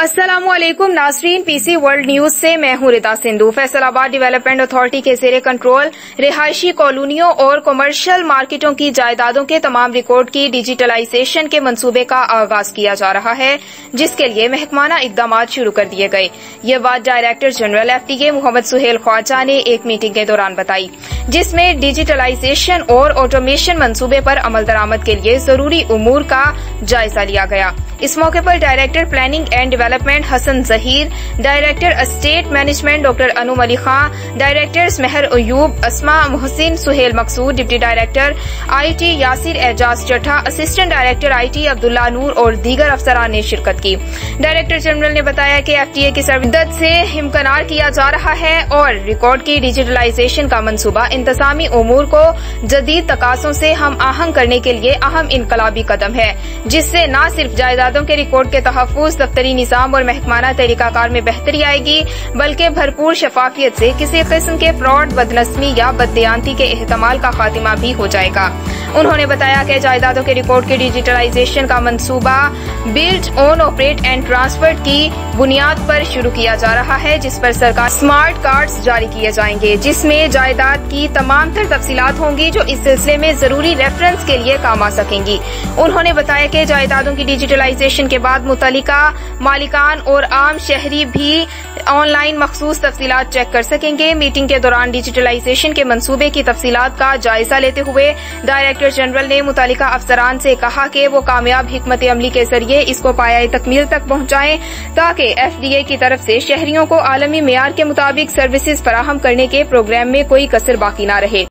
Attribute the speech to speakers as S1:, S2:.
S1: السلام علیکم ناظرین، پی سی ورلڈ نیوز سے میں ہوں ردا سندھو۔ فیصل آباد ڈویلپمنٹ اتھارٹی کے زیرکنٹرول رہائشی کالونیوں اور کمرشل مارکیٹوں کی جائیدادوں کے تمام ریکارڈ کی ڈیجیٹائزیشن کے منصوبے کا آغاز کیا جا رہا ہے، جس کے لیے محکمانہ اقدامات شروع کر دیے گئے۔ یہ بات ڈائریکٹر جنرل FTA محمد سہیل خواجہ نے ایک میٹنگ کے دوران بتائی، جس میں ڈیجیٹائزیشن اور آٹومیشن منصوبے پر عملدرآمد کے لیے ضروری امور کا جائزہ لیا گیا۔ اس موقع پر director planning and development Hassan Zaheer, director estate management doctor Anum Ali Khan, directors Mehr Ayub, Asma Mohsin, Sohail Maqsood, deputy director IT Yasir Ijaz Chattha, assistant director IT Abdullah Noor اور دیگر افسران نے شرکت کی۔ ڈائریکٹر جنرل نے بتایا کہ FTA کی سرمدت سے ہمکنار کیا جا رہا ہے اور ریکارڈ کی ڈیجیٹلائزیشن کا منصوبہ انتظامی امور کو جدید تقاضوں سے ہم آہنگ کرنے کے لیے اہم انقلابی قدم ہے، جس سے نہ صرف جائیدادوں کے ریکارڈ کے تحفظ، دفتری نظام اور محکمانہ طریقہ کار میں بہتری آئے گی، بلکہ بھرپور شفافیت سے کسی قسم کے فراڈ، بدنظمی یا بددیانتی کے احتمال کا خاتمہ بھی ہو جائے گا۔ انہوں نے بتایا کہ جائیدادوں کے ریکارڈ کی ڈیجیٹلائزیشن کا منصوبہ build, own, operate and transfer کی بنیاد پر شروع کیا جا رہا ہے، جس پر سرکار اسمارٹ کارڈز جاری کیے جائیں گے، جس میں جائیداد کی تمام تر تفصیلات ہوں گی جو اس سلسلے میں ضروری ریفرنس کے لیے کام آ سکیں گی۔ انہوں نے بتایا کہ جائیدادوں کی ڈیجیٹلائزیشن کے بعد متعلقہ مالکان اور عام شہری بھی آن لائن مخصوص تفصیلات چیک کر سکیں گے۔ میٹنگ کے دوران ڈیجیٹلائزیشن کے منصوبے کی تفصیلات کا جائزہ لیتے ہوئے ڈائریکٹر جنرل نے متعلقہ افسران سے کہا کہ وہ کامیاب حکمت عملی کے ذریعے اس کو پایۂ تکمیل تک پہنچائیں، تاکہ FDA کی طرف سے شہریوں کو عالمی معیار کے مطابق سروسز فراہم کرنے کے پروگرام میں کوئی کسر باقی نہ رہے۔